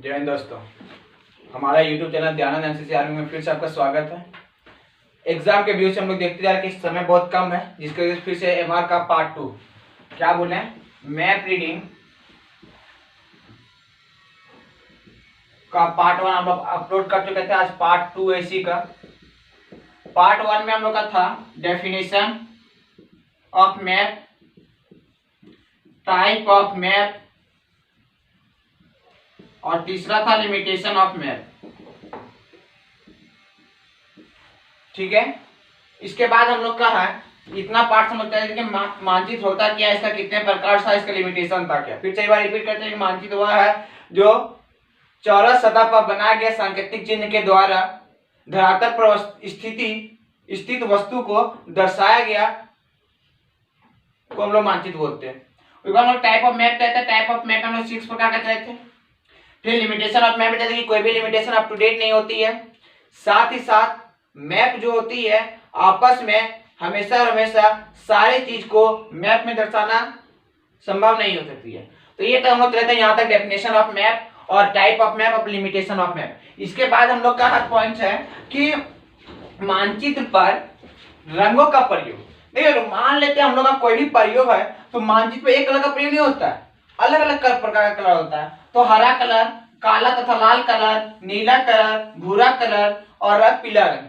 जय हिंद दोस्तों, हमारा YouTube channel Dayanand NCC army में फिर से आपका स्वागत है। एग्जाम के व्यू से हम लोग देखते जा रहे हैं कि समय बहुत कम है, जिसके वजह से फिर से एमआर का पार्ट 2 क्या बोले मैप रीडिंग का पार्ट 1 हम लोग अपलोड कर चुके थे। आज पार्ट 2 एसी का। पार्ट 1 में हम लोग का था definition of map, type of map और तीसरा था लिमिटेशन ऑफ मैप। ठीक है, इसके बाद हम लोग का है इतना पार्ट समझते हैं कि मानचित्र होता क्या है, इसका कितने प्रकार था, इसका लिमिटेशन था क्या। फिर से एक बार रिपीट करते हैं कि मानचित्र वह है जो चौरस सतह पर बनाए गए सांकेतिक चिन्ह के द्वारा धरातल पर स्थित वस्तु को दर्शाया गया को हम लोग मानचित्र बोलते हैं। उसके बाद हम लोग टाइप ऑफ मैप कहते हैं। टाइप ऑफ मैप हम लोग 6 प्रकार का चले थे। फिर लिमिटेशन ऑफ मैप कहते हैं कि कोई भी लिमिटेशन अप टू डेट नहीं होती है। साथ ही साथ मैप जो होती है आपस में हमेशा सारे चीज को मैप में दर्शाना संभव नहीं हो सकती है। तो ये तो हम लोग चलते हैं यहाँ तक डेफिनेशन ऑफ मैप और टाइप ऑफ मैप और लिमिटेशन ऑफ मैप। इसके बाद हम लोग का हर पॉइंट है कि मानचित्र पर रंगों का प्रयोग। देखिए, मान लेते हैं हम लोग का कोई भी प्रयोग है तो मानचित्र पे एक कलर का प्रयोग नहीं होता है, अलग अलग प्रकार का कलर होता है। तो हरा कलर, काला तथा लाल कलर, नीला कलर, भूरा कलर और पीला रंग।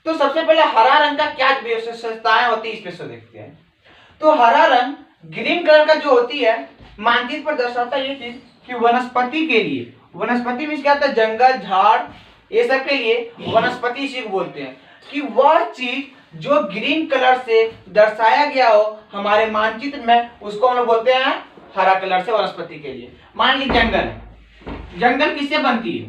तो सबसे पहले हरा रंग का क्या विशेषताएं होती है इस पे से देखते हैं। तो हरा रंग ग्रीन कलर का जो होती है मानचित्र पर दर्शाता है ये चीज कि वनस्पति के लिए, वनस्पति में क्या होता है, जंगल झाड़ ये सब के लिए वनस्पति इसी को बोलते हैं कि वह चीज जो ग्रीन कलर से दर्शाया गया हो हमारे मानचित्र में उसको हम लोग बोलते हैं हरा कलर से वनस्पति के लिए। मान लीजिए जंगल है, जंगल किससे बनती है,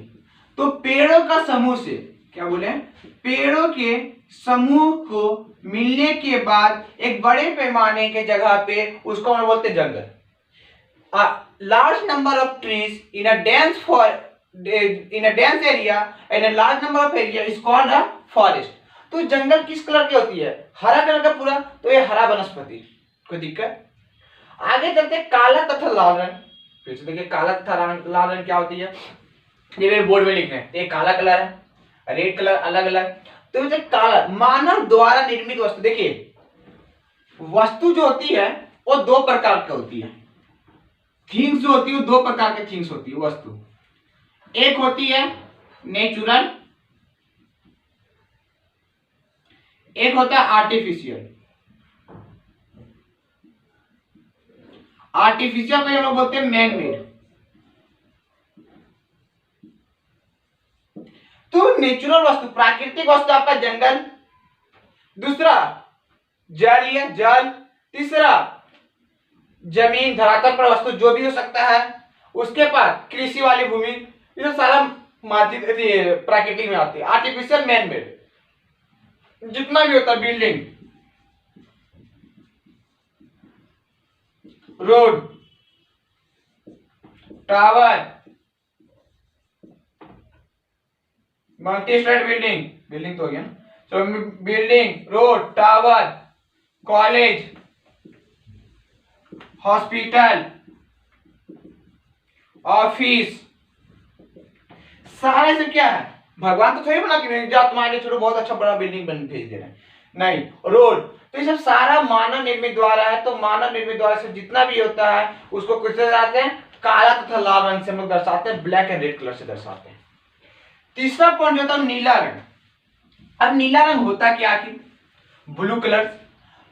तो पेड़ों का समूह से। क्या बोले, पेड़ों के समूह को मिलने के बाद एक बड़े पैमाने के जगह पे उसको हम बोलते हैं जंगल। Large number of trees in a dense area and a large number of area is called a forest। तो जंगल किस कलर की होती है, हरा कलर का पूरा, तो ये हरा वनस्पति। कोई दिक्कत। आगे चलते काला तथा लाल रंग। फिर से देखिए काला तथा लाल रंग क्या होती है, ये मेरे बोर्ड में लिख रहे हैं। एक काला कलर है, रेड कलर अलग अलग। तो ये काला मानव द्वारा निर्मित वस्तु। देखिए वस्तु जो होती है वो दो प्रकार की होती है, थिंग्स जो होती है वो दो प्रकार के थिंग्स होती है वस्तु। एक होती है नेचुरल, एक होता है आर्टिफिशियल। आर्टिफिशियल को हम लोग बोलते हैं मैन मेड। तो नेचुरल वस्तु प्राकृतिक वस्तु आपका जंगल, दूसरा जलीय जल, तीसरा जमीन धरातल पर वस्तु जो भी हो सकता है, उसके बाद कृषि वाली भूमि, ये सारा मानचित्र प्राकृतिक में आती है। आर्टिफिशियल मैन मेड जितना भी होता है, building, road, tower, multi state building, building तो हो गया ना, तो building, road, tower, college, hospital, office, सारे से क्या है, भगवान तो थोड़ी बना के जा तुम्हारे लिए छोड़ो बहुत अच्छा बड़ा बिल्डिंग बन भेज दे रहे हैं, नहीं, रोड। तो ये सब सारा मानव निर्मित द्वारा है। तो मानव निर्मित द्वारा से जितना भी होता है उसको किससे दर्शाते हैं, काला तथा लाल रंग से हम लोग दर्शाते हैं, ब्लैक एंड रेड कलर से दर्शाते हैं। तीसरा पॉइंट होता है नीला रंग। अब नीला रंग होता क्या कि ब्लू कलर,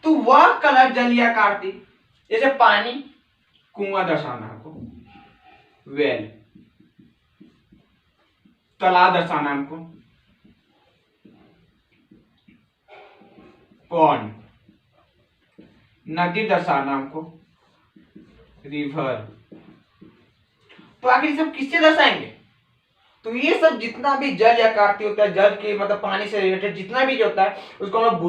तो वह कलर जलीय आकृति जैसे पानी, कुआं दर्शाना हमको, वेल, तालाब दर्शाना हमको, पॉन्ड, नदी दर्शाना हमको, रिवर। तो आखिर सब किससे दर्शाएंगे, तो ये सब जितना भी जल या आकृति होता है, जल के मतलब पानी से रिलेटेड जितना भी जो होता है उसको हम लोग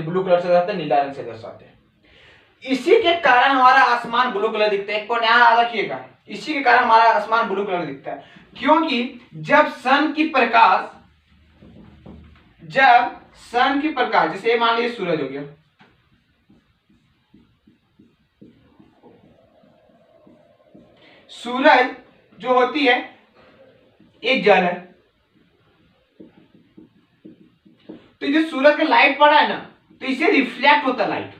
ब्लू कलर से दर्शाते हैं, नीला रंग से दर्शाते हैं। इसी के कारण हमारा आसमान ब्लू कलर दिखता है। एक पॉइंट यहाँ याद रखिएगा, इसी के कारण हमारा आसमान ब्लू कलर दिखता है, क्योंकि जब सन की प्रकाश जैसे मान लीजिए सूरज हो गया, सूरज जो होती है ये जल है। तो जो सूरज का लाइट पड़ा है ना, तो इसे रिफ्लेक्ट होता है लाइट।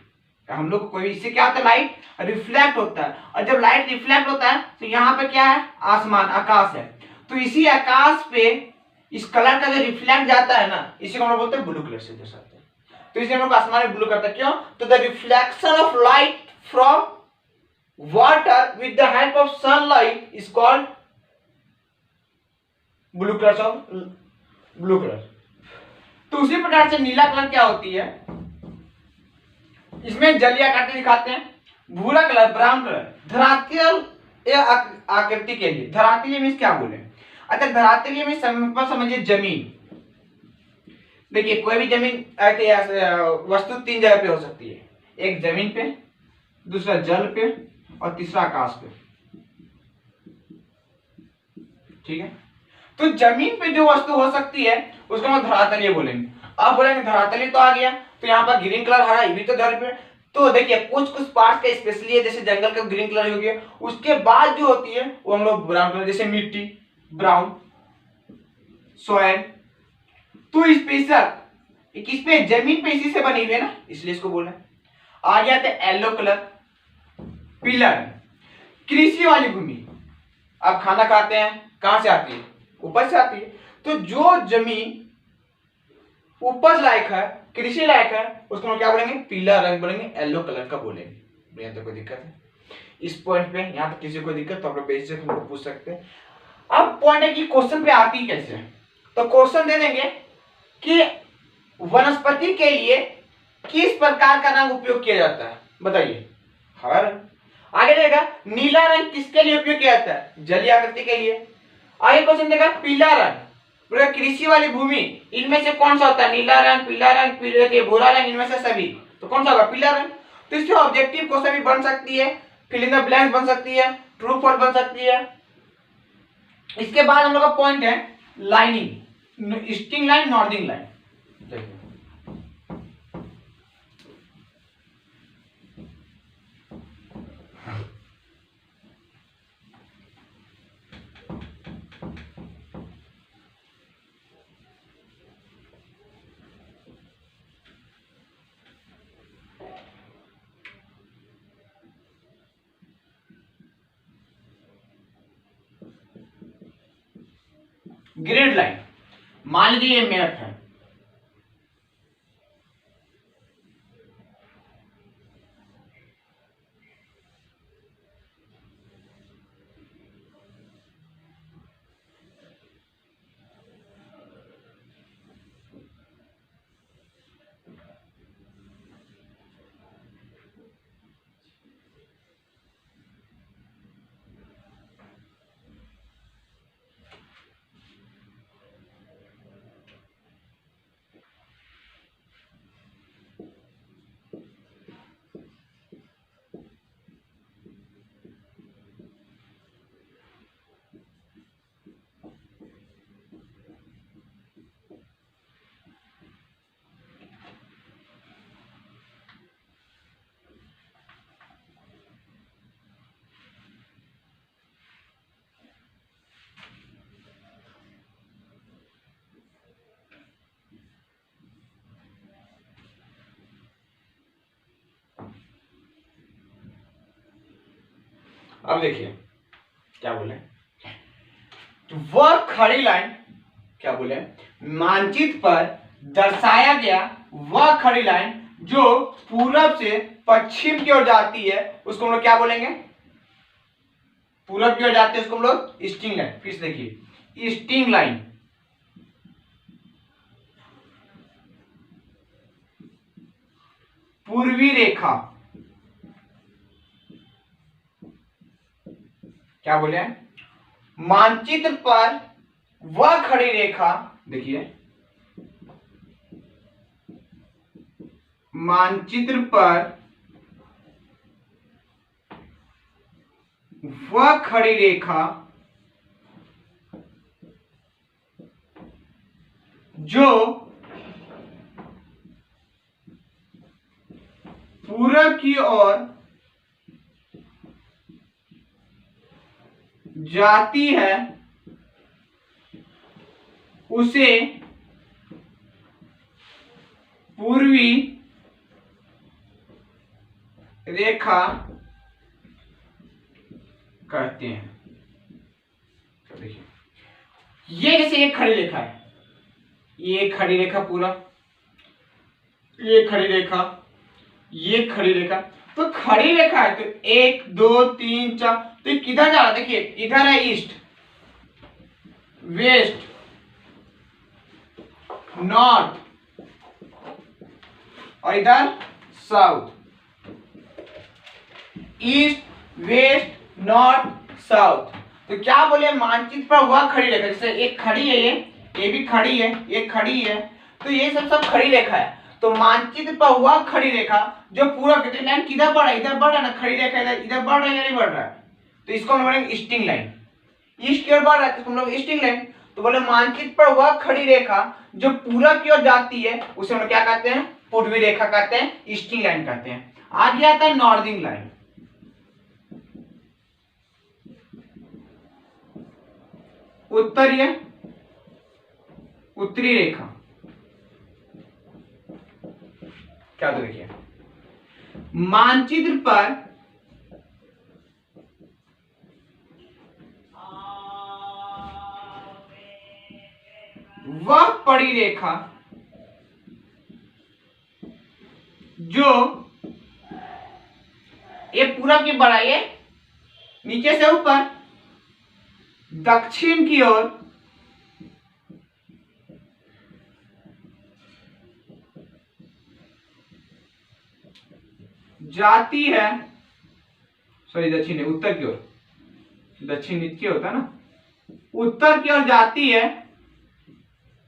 हम लोग कोई इससे क्या होता है, लाइट रिफ्लेक्ट होता है। और जब लाइट रिफ्लेक्ट होता है तो यहाँ पे क्या है, आसमान, आकाश है। तो इसी आकाश पे इस कलर का जो रिफ्लेक्ट जाता है ना, इसी को हम लोग बोलते हैं ब्लू कलर से दर्शाते हैं। तो इसलिए हम लोग आसमान में ब्लू करते हैं। क्यों? तो the reflection of light from water with the help of sunlight is called blue colour of blue colour. तो उसी प्रकार से नीला कलर क्या होती है, इसमें जलीय आकृति दिखाते हैं। भूरा कलर, ब्राउन कलर, धरातल आकृति के लिए। धरातलीय मीन्स क्या बोले? अच्छा, धरातलीय मीन्स समझिए जमीन। देखिए कोई भी जमीन वस्तु तीन जगह पे हो सकती है, एक जमीन पे, दूसरा जल पे और तीसरा आकाश पे। ठीक है, तो जमीन पे जो वस्तु हो सकती है उसको हम धरातलीय बोलेंगे। अब बोलेंगे धरातलीय तो आ गया, तो यहाँ पर ग्रीन कलर, हरा, ये भी तो धरती पे। तो देखिए कुछ कुछ पार्ट का स्पेशली है, जैसे जंगल का ग्रीन कलर हो गया, उसके बाद जो होती है वो हम लोग ब्राउन कलर, जैसे मिट्टी ब्राउन, सॉइल। तो स्पेशल किस पे, जमीन पे, इसी से बनी हुई है ना, इसलिए इसको बोल रहे हैं। आ गया था येलो कलर, पिलर, कृषि वाली भूमि। अब खाना खाते हैं, कहां से आती है? उपज से आती है। तो जो जमीन उपज लायक है, कृषि लायक है, उसको हम क्या बोलेंगे? पीला रंग बोलेंगे, येलो कलर का बोलेंगे। यहाँ तो कोई दिक्कत है इस पॉइंट पे? यहाँ तो किसी को दिक्कत तो आप लोग बेसिक हमको पूछ सकते हैं। अब पॉइंट है कि क्वेश्चन पे आती कैसे। तो क्वेश्चन दे देंगे कि वनस्पति के लिए किस प्रकार का रंग उपयोग किया जाता है, बताइए। हरा रंग। आगे देगा नीला रंग किसके लिए उपयोग किया जाता है? जलीय आकृति के लिए। आगे क्वेश्चन देगा पीला रंग, कृषि वाली भूमि, इनमें से कौन सा होता है? नीला रंग, पीला रंग, भूरा रंग, इनमें से सभी, तो कौन सा होगा? पीला रंग। तो इससे ऑब्जेक्टिव क्वेश्चन भी बन सकती है, फिल इन द ब्लैंक्स बन सकती है, ट्रू फॉल्स बन सकती है। इसके बाद हम लोग का पॉइंट है lining, easting line, northing line. Grid line, मान लीजिए ये मैप है, अब देखिए क्या बोले, तो वह खड़ी लाइन, क्या बोले, मानचित्र पर दर्शाया गया वह खड़ी लाइन जो पूरब से पश्चिम की ओर जाती है, उसको हम लोग क्या बोलेंगे? पूरब की ओर जाती है, उसको हम लोग ईस्टिंग लाइन। फिर से देखिए ईस्टिंग लाइन, पूर्वी रेखा, क्या बोले, मानचित्र पर वह खड़ी रेखा, देखिए मानचित्र पर वह खड़ी रेखा जो पूरब की ओर जाती है, उसे पूर्वी रेखा कहते हैं। तो देखिए ये जैसे एक खड़ी रेखा है, ये खड़ी रेखा पूरा, ये खड़ी रेखा, ये खड़ी रेखा, तो खड़ी रेखा है तो 1 2 3 4, तो ये किधर जा रहा है? देखिए इधर है ईस्ट, वेस्ट, नॉर्थ और इधर south. East west north south. तो क्या बोले मानचित्र पर वह खड़ी रेखा, जैसे एक खड़ी है, ये भी खड़ी है, ये खड़ी है, तो ये सब खड़ी रेखा है। तो मानचित्र पर वह खड़ी रेखा जो पूरा लाइन किधर बढ़ रहा है, इधर बढ़ रहा है ना, खड़ी रेखा इधर बढ़ रहा है या नहीं बढ़ रहा है, तो इसको हम बोलेंगे ईस्टिंग लाइन। ईस्ट की ओर बढ़ रहा है तो हम लोग ईस्टिंग लाइन। तो बोले मानचित्र पर वह खड़ी रेखा जो पूरा की ओर जाती है उसे हम क्या कहते हैं? पूर्वी रेखा कहते हैं, ईस्टिंग लाइन कहते हैं। आगे आता है नॉर्दिंग लाइन। उत्तरीय उत्तरी रेखा। क्या तो देखिए मानचित्र पर वह पड़ी रेखा जो ये पूरा की बड़ा, ये नीचे से ऊपर दक्षिण की ओर जाती है, सॉरी दक्षिण है, उत्तर की ओर, दक्षिण नीचे होता है ना, उत्तर की ओर जाती है,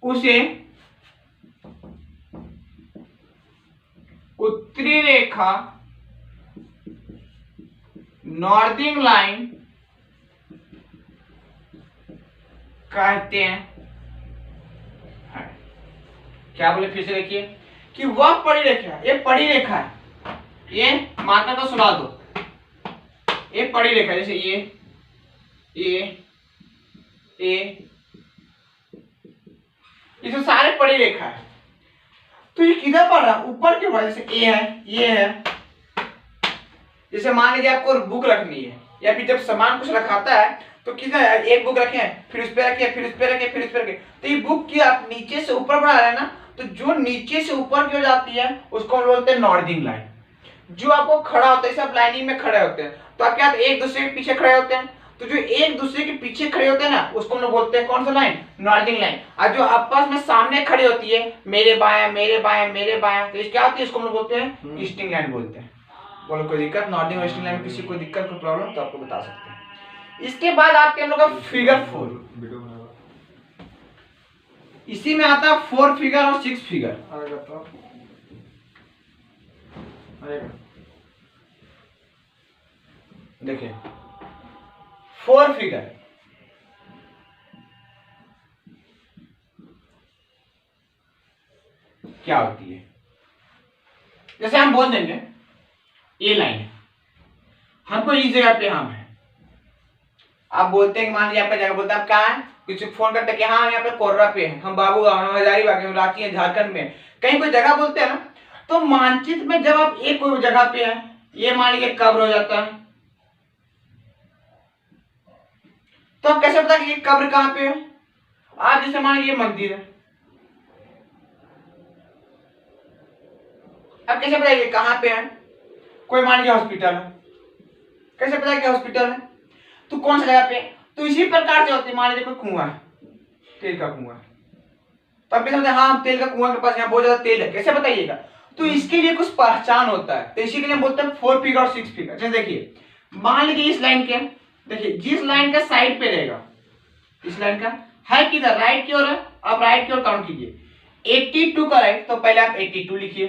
उसे उत्तरी रेखा नॉर्दिंग लाइन कहते हैं। क्या बोले फिर से देखिए कि वह पड़ी रेखा, ये पड़ी रेखा है, ये मार्कर को सुना दो, ये पड़ी रेखा, जैसे ये तो सारे पड़ी रेखा है। तो ये किधर पड़ रहा है? ऊपर के वजह से ए है, ये है। जैसे मान लीजिए आपको बुक रखनी है या फिर जब सामान कुछ रखाता है तो किधर एक बुक रखे, फिर उस पे रखे, फिर उस पे रखे, फिर उस पे रखे, तो ये बुक की आप नीचे से ऊपर बढ़ा रहे हैं ना, तो जो नीचे से ऊपर की ओर जाती है उसको हम बोलते हैं नॉर्दिंग लाइन। जो आपको खड़ा होता है, जैसे आप लाइनिंग में खड़े होते हैं तो आप क्या एक दूसरे के पीछे खड़े होते हैं, तो जो एक दूसरे के पीछे खड़े होते हैं ना उसको हम लोग बोलते हैं कौन सा लाइन? Northing line. और जो आपस में सामने खड़ी होती है, मेरे बायां मेरे बायां मेरे बायां, तो क्या होती है? इसको हम लोग बोलते हैं ईस्टिंग लाइन बोलते हैं। बोलो कोई दिक्कत? नॉर्दिंग ईस्टिंग लाइन में किसी को दिक्कत, कोई प्रॉब्लम तो आपको बता सकते हैं। इसके बाद आते हैं हम लोग का फिगर 4। इसी में आता है 4 फिगर और 6 फिगर। देखिए 4 फिगर क्या होती है? जैसे हम बोल देंगे ये लाइन है, हमको इस जगह पे हम है, आप बोलते हैं मान लीजिए आपका जगह, बोलते हैं आप कहाँ है, कुछ फोन करते हैं कि हाँ यहाँ पे कोर्रा पे है, हम बाबू गाँव, हम हजारीबाग में, रांची है, झारखंड में, कहीं कोई जगह बोलते हैं ना, तो मानचित्र में जब आप एक कोई जगह पे है, ये मान लीजिए कब्र हो जाता है, तो आप कैसे पता कि ये कब्र कहाँ पे है? आप जैसे मान लीजिए मंदिर है, अब कैसे पता ये कहाँ पे है? कोई मान लीजिए हॉस्पिटल है, कैसे पता कि हॉस्पिटल है? तो कौन सा जगह पे? तो इसी प्रकार से होती है, मान लीजिए कोई कुआं है, तेल का कुआं है, तो आप कैसे हाँ तेल का कुआं के पास यहाँ बहुत ज्यादा तेल है, कैसे बताइएगा? तो इसके लिए कुछ पहचान होता है, तो इसी के लिए बोलते हैं 4 फिगर और 6 फिगर। जैसे देखिए मान लीजिए इस लाइन के, देखिए जिस लाइन का साइड पे रहेगा, इस लाइन का है किधर? राइट की ओर है, आप राइट की ओर काउंट कीजिए, 82 का राइट, तो पहले आप 82 लिखिए।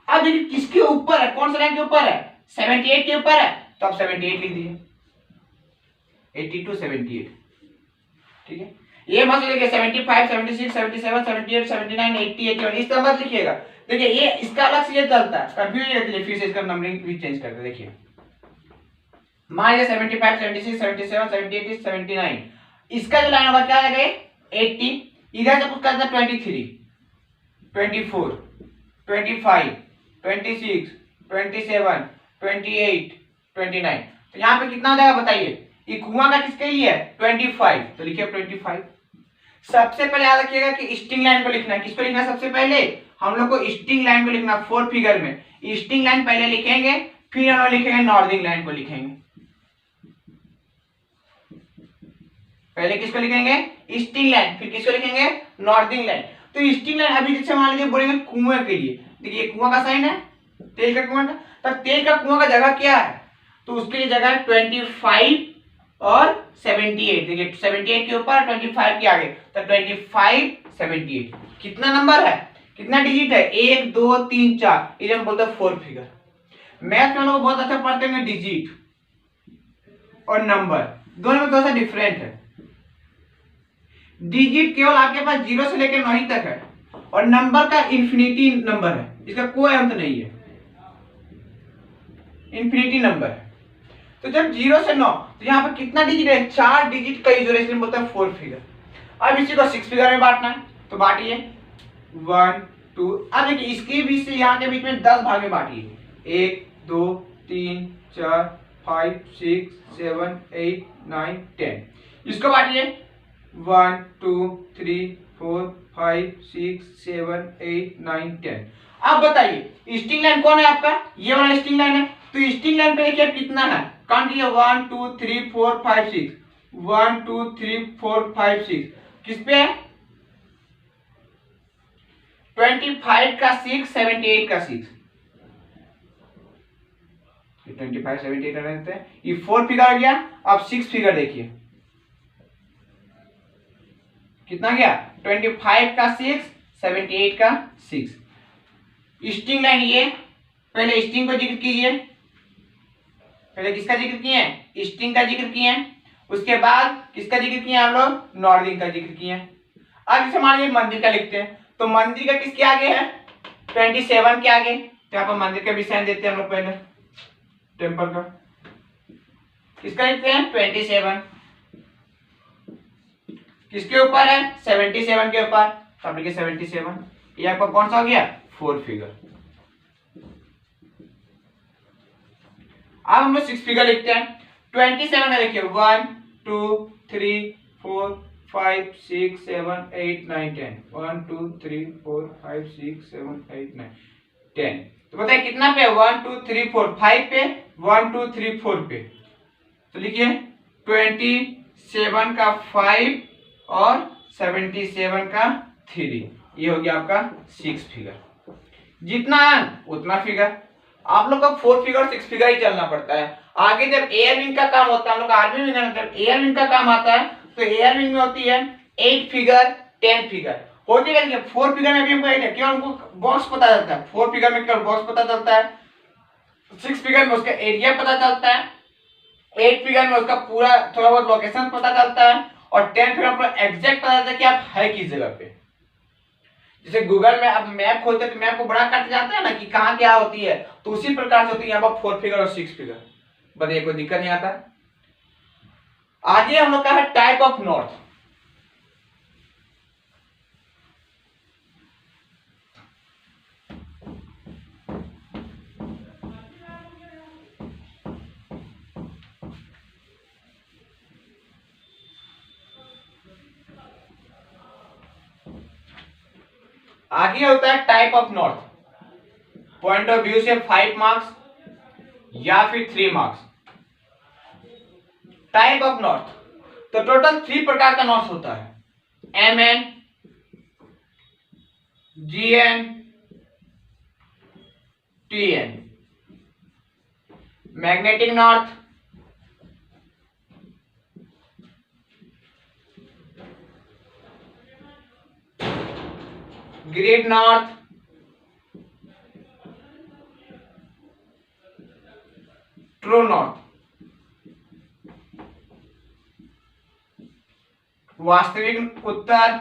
अब देखिए किसके ऊपर है, कौन सा लाइन के ऊपर है? 78 के ऊपर है, तो आप 78 लिख दीजिए, 82 78, ठीक है। ये मत लिखिए 75 76 77 78 79 80 81, इस तरह मत लिखिएगा। देखिए ये इसका अलग से ये चलता है, कंफ्यूजन रहती है, फिर से इसका नंबरिंग भी चेंज करते। देखिए मान लीजिए 75 76 77 78 79, इसका जो लाइन होगा क्या आ जाएगा 80, इधर से कुछ करता है 23, 24, 25, 26, 27, 28, 29। तो यहाँ पे कितना हो जाएगा बताइए, ये कुआं का किसके लिए है 25, तो लिखिए 25। सबसे पहले याद रखिएगा कि स्टिंग लाइन को लिखना है, किसको लिखना है सबसे पहले हम लोग को स्टिंग लाइन को लिखना, 4 फिगर में स्टिंग लाइन पहले लिखेंगे, फिर हम लोग लिखेंगे नॉर्दिंग लाइन को लिखेंगे। पहले किसको लिखेंगे स्टिंग लाइन, फिर किसको लिखेंगे नॉर्दिंग लाइन। तो स्टिंग लाइन अभी जैसे मान लीजिए बोलेंगे कुएं के लिए, देखिए कुआं का साइन है, तेल का कुआं का, तो तेल का कुआं का जगह क्या है, तो उसके लिए जगह है 25 और 78। देखिए 78 के ऊपर 25 के आगे, तो 25 78 कितना नंबर है, कितना डिजिट है 1 2 3 4, इसे हम बोलते हैं 4 फिगर। मैथ में हम लोग बहुत अच्छा पढ़ते हैं डिजिट और नंबर, दोनों में थोड़ा सा डिफरेंट है। डिजिट केवल आपके पास 0 से लेकर 9 तक है, और नंबर का इंफिनिटी नंबर है, इसका कोई अंत नहीं है, इंफिनिटी नंबर है। तो जब 0 से 9, तो यहाँ पर कितना डिजिट है 4 डिजिट का यूज है, इसलिए बोलते हैं 4 फिगर। अब इसी को 6 फिगर में बांटना है, तो बांटिए 1 2, अब देखिए इसके बीच से यहाँ के बीच में 10 भाग में बांटिए, 1 2 3 4 5 6 7 8 9 10। इसको बांटिए 1 2 3 4 5 6 7 8 9 10। अब बताइए स्टिंग लाइन कौन है आपका, ये वाला स्टिंग लाइन है, तो स्टिंग लाइन पे देखिए कितना है, काउंट कीजिए 1 2 3 4 5 6, 1 2 3 4 5 6, किस पे है 25 का 6 78 का 6, 25 78 रहते हैं, ये 4 फिगर हो गया। अब 6 फिगर देखिए कितना गया 25 का 6 78 का 6। स्टिंग लाइन ये, पहले स्टिंग को जिक्र कीजिए, पहले किसका जिक्र किए हैं स्टिंग का जिक्र किए हैं, उसके बाद किसका जिक्र किए हम लोग नॉर्दिंग का जिक्र किए हैं। अब जैसे मान लीजिए मंदिर का लिखते हैं, तो मंदिर का किसके आगे है 27 के आगे, तो यहाँ पर मंदिर का भी साइन देते हैं हम लोग, पहले टेम्पल का किसका लिखते हैं 27, किसके ऊपर है 77 के ऊपर, तो आप लिखिए 77, ये आपका कौन सा हो गया 4 फिगर। अब हम लोग 6 फिगर लिखते हैं, 27 का देखिए 1 2 3 4 5 6 7 8 9 10, 1 2 3 4 5 6 7 8 9 10। तो बताइए कितना पे 1 2 3 4 5 पे 1 2 3 4 पे, तो लिखिए 27 का 5 और 77 का 3, ये हो गया आपका 6 फिगर। जितना उतना फिगर, आप लोग का 4 फिगर 6 फिगर ही चलना पड़ता है। आगे जब एयर विंग का काम होता है, हम लोग आर्मी में जब एयर विंग का काम आता है, तो एयर विंग में होती है 8 फिगर 10 फिगर होती है। 4 फिगर में भी हमको केवल हमको बॉक्स पता चलता है, 4 फिगर में केवल बॉक्स पता चलता है, 6 फिगर में उसका एरिया पता चलता है, 8 फिगर में उसका पूरा थोड़ा बहुत लोकेशन पता चलता है, और 10 फिगर में एग्जैक्ट पता चलता है कि आप है किस जगह पे। जैसे गूगल में आप मैप खोलते हैं तो मैप को बड़ा कट जाता है ना कि कहाँ क्या होती है, तो उसी प्रकार से होती है यहाँ पर 4 फिगर और 6 फिगर। बताइए कोई दिक्कत नहीं आता। आगे हम लोग का है टाइप ऑफ नॉर्थ। आगे होता है type of north, point of view से 5 मार्क्स या फिर 3 मार्क्स। टाइप ऑफ नॉर्थ, तो टोटल 3 प्रकार का नॉर्थ होता है, MN, GN, TN। Magnetic north, grid north, true north. वास्तविक उत्तर,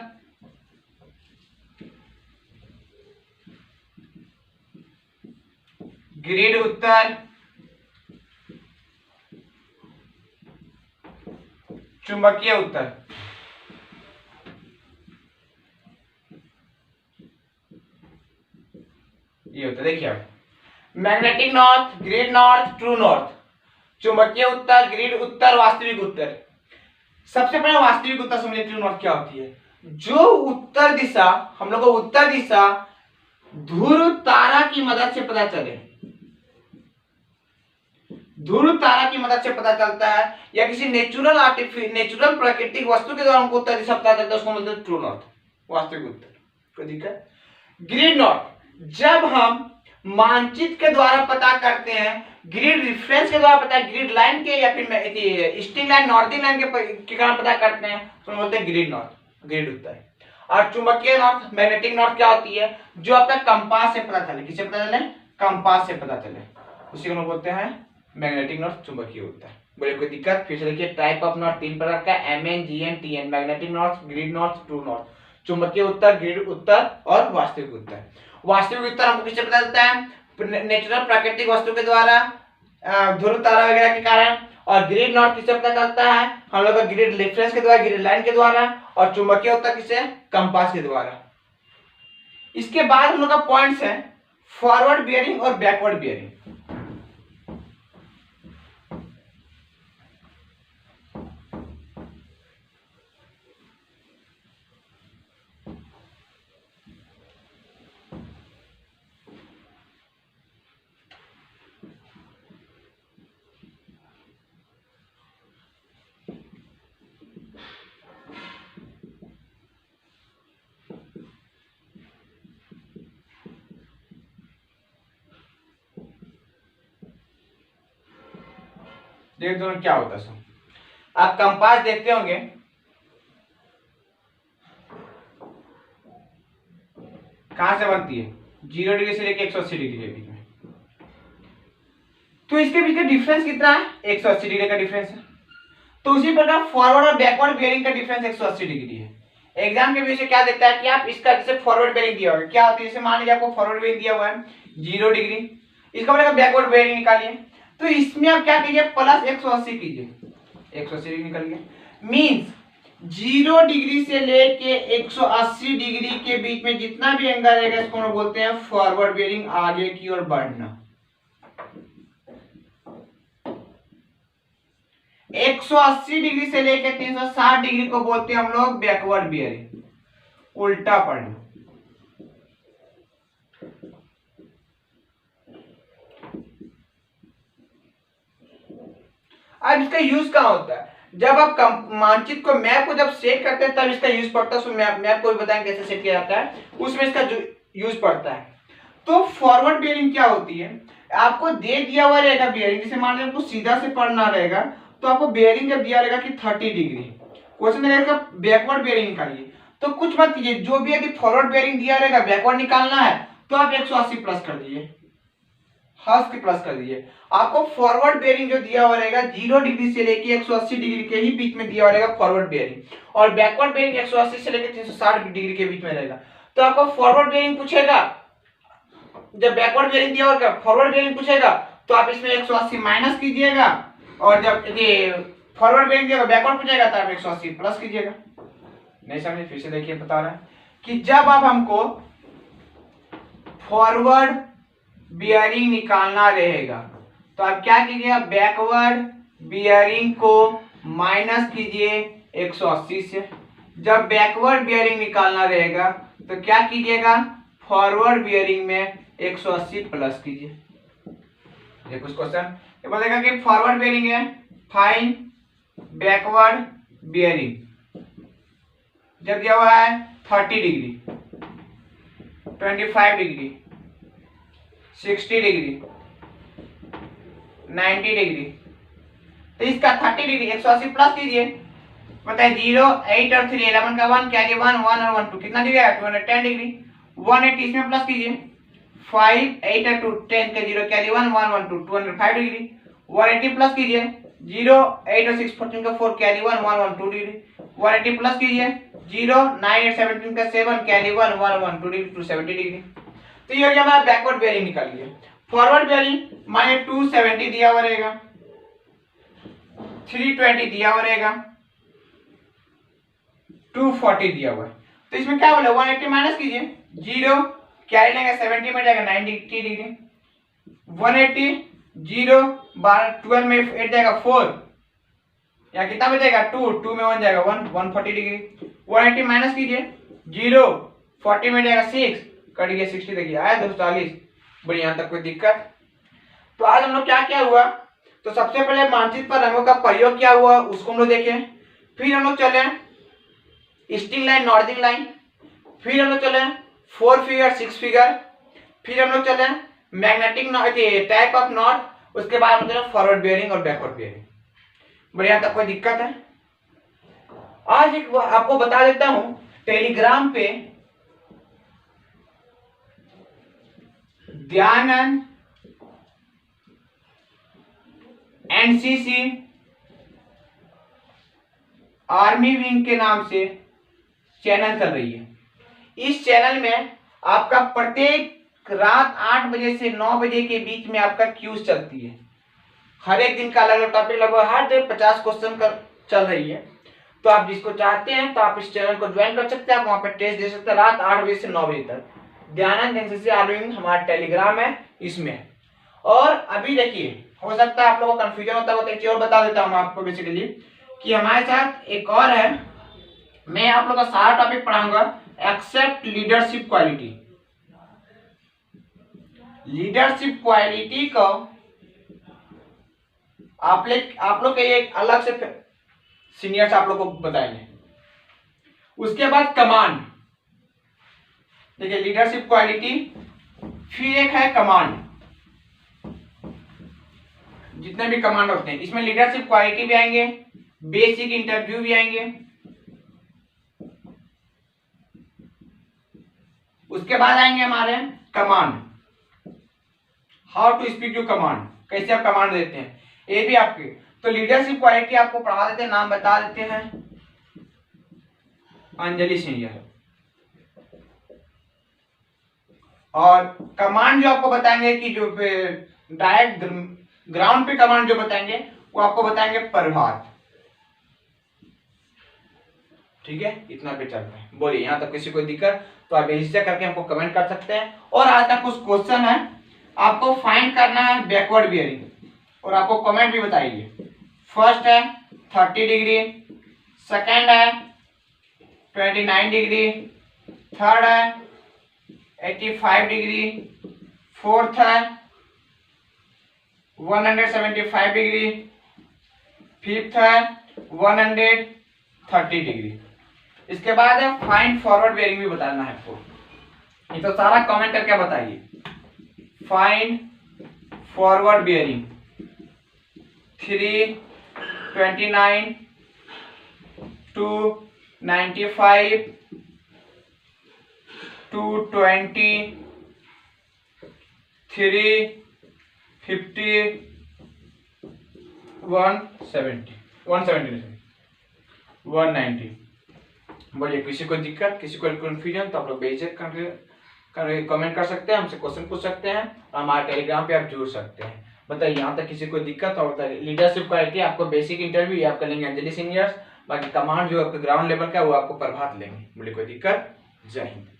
ग्रिड उत्तर, चुंबकीय उत्तर, ये होता है। देखिए अब magnetic north, grid north, true north, चुंबकीय उत्तर, ग्रिड उत्तर, वास्तविक उत्तर। सबसे पहले वास्तविक उत्तर समझिए ट्रू नॉर्थ क्या होती है। जो उत्तर दिशा, हम लोग को उत्तर दिशा ध्रुव तारा की मदद से पता चले, ध्रुव तारा की मदद से पता चलता है, या किसी नेचुरल प्राकृतिक वस्तु के द्वारा हमको उत्तर दिशा पता चलता है, उसको बोलते हैं ट्रू नॉर्थ, वास्तविक उत्तर। कोई दिक्कत? ग्रिड नॉर्थ, जब हम मानचित्र के द्वारा पता करते हैं, ग्रिड रेफरेंस के द्वारा पता है, ग्रिड लाइन के या फिर ईस्टिंग लाइन, नॉर्थिंग लाइन के कारण पता करते हैं, तो बोलते हैं ग्रिड नॉर्थ, ग्रिड उत्तर। और चुंबकीय नॉर्थ, मैग्नेटिक नॉर्थ क्या होती है? जो आपका कंपास से पता चले, किससे पता चले? कंपास से पता चले, उसी को हम बोलते हैं मैग्नेटिक नॉर्थ, चुंबकीय उत्तर। बोले कोई दिक्कत? फिर से देखिए टाइप ऑफ नॉर्थ तीन प्रकार का, MN, GN, TN, magnetic north, grid north, true north, चुंबकीय उत्तर, ग्रिड उत्तर और वास्तविक उत्तर। वास्तविक उत्तर हमको किससे पता चलता है? नेचुरल प्राकृतिक वस्तु के द्वारा, ध्रुव तारा वगैरह के कारण। और ग्रिड नॉर्थ किससे पता चलता है? हम लोग का ग्रिड रेफरेंस के द्वारा, ग्रिड लाइन के द्वारा। और चुंबकीय उत्तर किससे? कंपास के द्वारा। इसके बाद हम लोग का पॉइंट्स है फॉरवर्ड बियरिंग और बैकवर्ड बियरिंग। देख दोनों क्या होता है। आप कंपास देखते होंगे, कहां से बनती है? 0 डिग्री से लेकर 180 डिग्री के बीच में। तो इसके बीच का डिफरेंस कितना है? 180 डिग्री का डिफरेंस है। तो उसी प्रकार फॉरवर्ड और बैकवर्ड बियरिंग का डिफरेंस 180 डिग्री है। एग्जाम के बीच में क्या देता है कि आप इसका जैसे फॉरवर्ड बियरिंग दिया होगा, क्या होती है? जैसे मान लीजिए आपको फॉरवर्ड बियरिंग दिया हुआ है 0 डिग्री, इसका मतलब बैकवर्ड बियरिंग निकालिए। तो इसमें आप क्या कीजिए? प्लस 180 कीजिए, 180 डिग्री निकल गया। मींस 0 डिग्री से लेके 180 डिग्री के बीच में जितना भी एंगल रहेगा, इसको हम बोलते हैं फॉरवर्ड बियरिंग, आगे की ओर बढ़ना। 180 डिग्री से लेके 360 डिग्री को बोलते हैं हम लोग बैकवर्ड बियरिंग, उल्टा पड़ना। अब इसका यूज कहां होता है? जब आप मानचित्र को, मैप को जब सेट करते हैं तब इसका यूज पड़ता है। मैप को भी बताएंगे कैसे सेट किया जाता है, उसमें इसका यूज पड़ता है। तो फॉरवर्ड बियरिंग क्या होती है? आपको दे दिया हुआ रहेगा बियरिंग, जैसे मान लीजिए आपको सीधा से पढ़ना रहेगा, तो आपको बियरिंग जब दिया रहेगा कि 30 डिग्री, क्वेश्चन रहेगा बैकवर्ड बियरिंग निकालिए, तो कुछ मत कीजिए, जो भी यदि फॉरवर्ड बियरिंग दिया रहेगा बैकवर्ड निकालना है तो आप 180 प्लस कर दीजिए, हंस के प्लस कर दीजिए। आपको फॉरवर्ड बेयरिंग जो दिया हुआ रहेगा 0 डिग्री से लेके 180 डिग्री के ही बीच में दिया हुआ रहेगा फॉरवर्ड बेयरिंग, और बैकवर्ड बेयरिंग 180 से लेके 360 डिग्री के बीच में रहेगा। तो आपको फॉरवर्ड बेयरिंग पूछेगा, जब बैकवर्ड बेयरिंग दिया होगा फॉरवर्ड बेयरिंग पूछेगा, तो आप इसमें 180 माइनस कीजिएगा, और जब ये फॉरवर्ड बेयरिंग दिया बैकवर्ड पूछेगा तो आप 180 प्लस कीजिएगा। नहीं समझे? फिर से देखिए, बता रहा है कि जब आप हमको फॉरवर्ड बियरिंग निकालना रहेगा तो आप क्या कीजिएगा? बैकवर्ड बियरिंग को माइनस कीजिए 180 से। जब बैकवर्ड बियरिंग निकालना रहेगा तो क्या कीजिएगा? फॉरवर्ड बियरिंग में 180 प्लस कीजिए। देखो इस क्वेश्चन ये बोलेगा कि फॉरवर्ड बियरिंग है, फाइंड बैकवर्ड बियरिंग। जब दिया हुआ है 30 डिग्री, 25 डिग्री, 60 डिग्री, 90 डिग्री, तो इसका 30 डिग्री 180 प्लस कीजिए। बताइए 0, 8 और 3, 11 का 1 कैरी 1, 1 और 1 2, कितना दिया है? 210 डिग्री। 180 इसमें प्लस कीजिए, 5, 8 और 2, 10 का 0 कैरी 1, 1 1 2, 205 डिग्री। 180 प्लस कीजिए, 0, 8 और 6, 14 का 4 कैरी 1, 1 1 2 डिग्री। 180 प्लस कीजिए, 0, 9 और 17 का 7 कैरी 1, 1 1 2 डिग्री, 270 डिग्री। तो ये हो गया हमारा बैकवर्ड बेयरिंग निकालिए। फॉरवर्ड बेयरिंग माने 270 दिया हुआ रहेगा, 320 दिया हुआ रहेगा, 240 दिया हुआ है। तो इसमें क्या बोला 180 माइनस कीजिए, 0 क्या लेंगे 70 में जाएगा 90 डिग्री, 180 0 12 में 8 जाएगा 4 या कितना बचेगा 2 में 1 जाएगा 1 140 डिग्री। 180 माइनस कीजिए, 0 40 में जाएगा 6 कट गया 60, देखिए आया 240। बढ़िया, यहाँ तक कोई दिक्कत। तो आज हम लोग क्या क्या हुआ, तो सबसे पहले मानचित्र पर रंगों का प्रयोग क्या हुआ उसको हम लोग देखें, फिर हम लोग चले ईस्टिंग लाइन नॉर्दिंग लाइन, फिर हम लोग चले 4 फिगर 6 फिगर, फिर हम लोग चले मैग्नेटिक टाइप ऑफ नॉट, उसके बाद हम चले फॉरवर्ड बियरिंग और बैकवर्ड बियरिंग। बढ़िया, तक कोई दिक्कत है। आज एक आपको बता देता हूं, टेलीग्राम पे दयानंद एनसीसी आर्मी विंग के नाम से चैनल चल रही है। इस चैनल में आपका प्रत्येक रात 8 बजे से 9 बजे के बीच में आपका क्यूज चलती है। हर एक दिन का अलग अलग टॉपिक, लगभग हर दिन 50 क्वेश्चन का चल रही है। तो आप जिसको चाहते हैं तो आप इस चैनल को ज्वाइन कर सकते हैं, आप वहां पर टेस्ट दे सकते हैं रात 8 बजे से 9 बजे तक। दयानंद एनसीसी आर्मी विंग हमारा टेलीग्राम है इसमें। और अभी देखिए, हो सकता है आप लोगों को कंफ्यूजन होता है, एक चीज और बता देता हूँ आपको बेसिकली कि हमारे साथ एक और है। मैं आप लोगों का सारा टॉपिक पढ़ाऊंगा except leadership quality. Leadership quality को आप लोग के एक अलग से सीनियर्स आप लोग को बताएंगे। उसके बाद कमांड, देखिए लीडरशिप क्वालिटी, फिर एक है कमांड। जितने भी कमांड होते हैं इसमें लीडरशिप क्वालिटी भी आएंगे, बेसिक इंटरव्यू भी आएंगे। उसके बाद आएंगे हमारे command, how to speak to command, कैसे आप कमांड देते हैं, ये भी आपके। तो लीडरशिप क्वालिटी आपको पढ़ा देते हैं, नाम बता देते हैं अंजलि सीनियर। और कमांड जो आपको बताएंगे कि जो डायरेक्ट ग्राउंड पे कमांड जो बताएंगे वो आपको बताएंगे प्रभात। ठीक है, इतना पे चल रहा है। बोलिए यहाँ तक किसी को दिक्कत तो आप बेहिचक करके हमको कमेंट कर सकते हैं। और आज तक कुछ क्वेश्चन है आपको फाइंड करना है बैकवर्ड बियरिंग, और आपको कमेंट भी बताइए। फर्स्ट है 30 डिग्री, सेकेंड है 29 डिग्री, थर्ड है 85 डिग्री, फोर्थ है 175 डिग्री, फिफ्थ है 130 डिग्री। इसके बाद है फाइंड फॉरवर्ड बियरिंग भी बताना है आपको। ये तो सारा कमेंट करके बताइए। Find forward bearing 3, 29, 2, 95, 220, 3, 50, 170, 190। बोलिए किसी को दिक्कत, किसी को कंफ्यूजन तो आप लोग बेझिझक कमेंट कर सकते हैं, हमसे क्वेश्चन पूछ सकते हैं, हमारे टेलीग्राम पे आप जुड़ सकते हैं। बताइए यहाँ तक किसी को दिक्कत और बताइए। लीडरशिप क्वालिटी आपको बेसिक इंटरव्यू ये आपका लेंगे अंजलि सीनियर्स, बाकी कमांड जो आपके ग्राउंड लेवल का वो आपको प्रभात लेंगे। बोलिए कोई दिक्कत। जय हिंद।